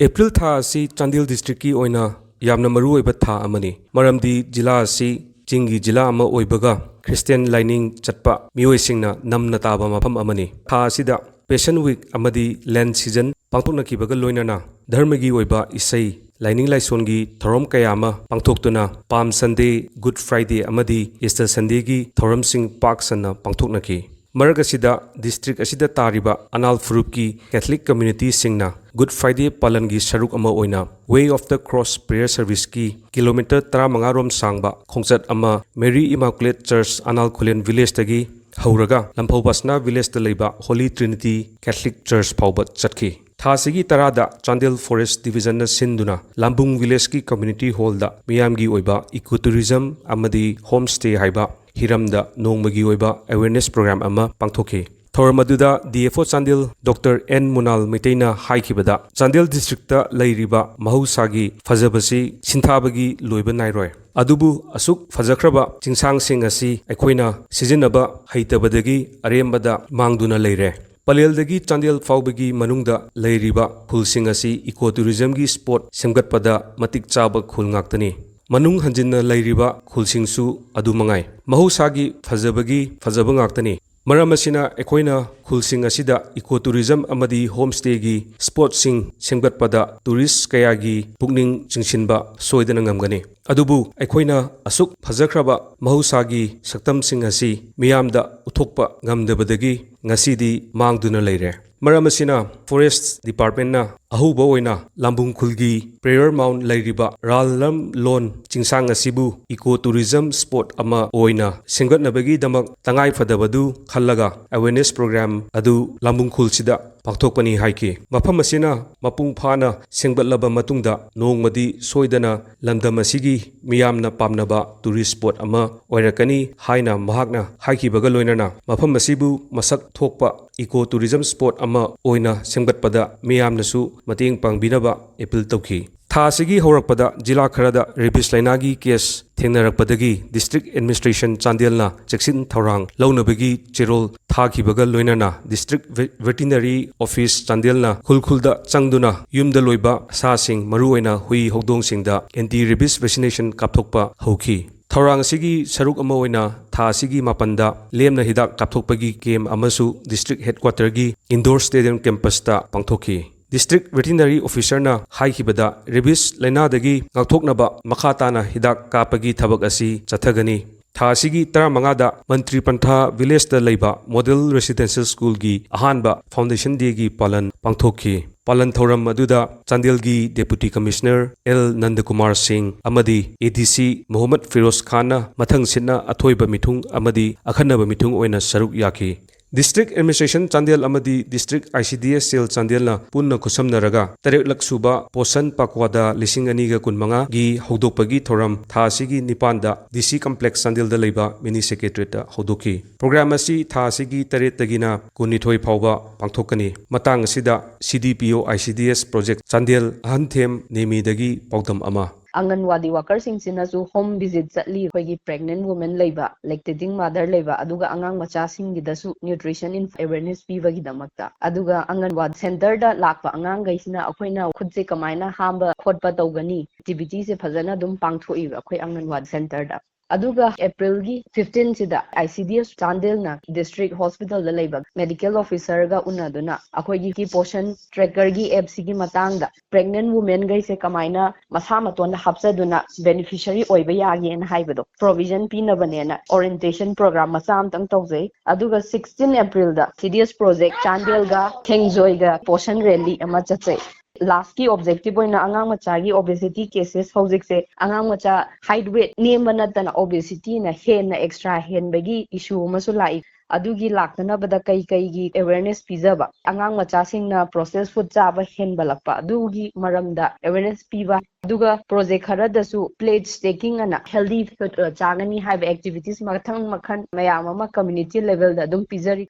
April tha asi Chandel district ki oina yamna maru oiba tha amani maramdi jila asi Chingi jila ama oibaga Christian lining chatpa mioi singna namna taba mafam amani tha asida Passion Week amadi land season pangthokna kibaga loinana dharmagi oiba isai lining laisongi thorom kayama pangthoktuna Palm Sunday Good Friday amadi Easter Sunday gi thorom sing park sanna pangthokna ki Maragasida district asida tariba anal furuki Catholic community singna Good Friday palangi saruk ama oina Way of the Cross prayer service ki kilometer 35 rom sangba khongchat ama Mary Immaculate Church anal khulen village tagi hauraga lamphau basna village ta leiba Holy Trinity Catholic Church phauba chatki Thasigi tarada Chandel Forest Division na sinduna Lambung village ki community hall da miyamgi oiba ecotourism amadi homestay haiba hiramda nongmagi oiba awareness program ama pangthoki Thormaduda DFO Chandel Dr. N Munal Mitaina haikibada Chandel district ta leiriba mahusagi fazabasi sinthabagi loiba nairoi adubu asuk fajakraba chingsang sing asi aikoina sijinaba haitabadagi arembada mangduna leire Paleldagi Chandel faubagi manungda leiriba khulsing asi ecotourism gi spot semgatpada matik chaba khul ngaktani Manung hanjinna leiriba khulsingsu adu mangai mahusagi fajaba ngaktani Maram asina ekoina khulsing asida ecotourism amadi homestay gi spot sing semgatpada tourist kaya gi pukning chingsinba soidana ngamgani adubu ekoina asuk fajakraba mahusagi saktam sing asi miyamda uthokpa ngamdabadagi ngasidi mangduna leire Maram asina forest department na ahuba oina lambung khulgi prayer mount leiriba ralam lon chingsang asibu ecotourism spot ama oina singgatnabagi damak tangai fadabadu khallaga awareness program adu lambung khulsida pakthokpani haiki mafam asina mapung phana sengbatlaba matungda nongmadi soidana lamdam asigi miyamna pamnaba tourist spot ama oirakani haina mahakna haikibaga loinana mafam asibu masak thokpa ecotourism spot ama oina sengbatpada miyamnasu mateng pangbinaba appeal tawki Thasigi horakpada jila kharada rabies lainagi case thengnarakpadagi district administration Chandelna cheksin thorang launabagi cherol thakibaga loinana district veterinary office Chandelna khulkhulda changduna yumda loiba sa sing maruoina hui hogdong singda anti rabies vaccination kapthokpa hauki Thorang sigi saruk ama oina tha sigi mapanda lemna hidak kapthokpagi kem amasu district headquarter gi indoor stadium campus ta pangthoki District Veterinary Officer na haikibada rabies lainadagi ngakthoknaba makhatana hidak kapagi thabak asi chathagani Thasigi 15 da Mantri Pantha Village da leiba Model Residential School gi ahanba Foundation Day gi palan pangthokki Palan thoram aduda Chandel gi Deputy Commissioner L Nandakumar Singh amadi ADC Mohammad Firoz Khan na mathang sitna athoiba mithung amadi akhanaba mithung oina saruk yaki District Administration Chandel amadi District ICDS Cell Chandel na punna khusamnaraga tarek laksuba Posan Pakwada lising aniga kunmanga gi hogdokpagi thoram thasigi nipanda DC Complex Chandel da leiba mini secretariat hogdoki program asi thasigi taret tagina kunithoi phawba pangthokani matang asida CDPO ICDS project Chandel ahanthem nemi dagi paudam ama Anganwadi workers singinasu home visit chatli hoigi pregnant women leiba lactating mother leiba aduga angang macha singidasu nutrition awareness pibagi damakta aduga anganwad center da lakpa angang gaisina akoina khudse kamaina hamba khotpa tawgani activity se phajana dum pangthoi akoi anganwad center da aduga April gi 15 sida ICDS Chandel na district hospital da leiba medical officer ga unaduna akoi gi portion tracker gi app sigi matangda pregnant women gaise kamaina masa maton hapsaduna beneficiary oiba yagi en haibado provision pinabanena orientation program masam tang tawjai aduga 16 April da CDS project Chandel ga thengjoy ga portion rally ama chatsai Last key objective oina angang macha gi obesity cases hojik se angang macha height weight nemana tana obesity na hen na extra hen bagi issue masu lai adugi laktana bada kai gi awareness pizaba angang macha singna processed food chaba hen balakpa adugi maramda awareness piba aduga project kharadasu plate staking ana healthy food chagani have activities mathang makhan mayam ama community level da dum pizari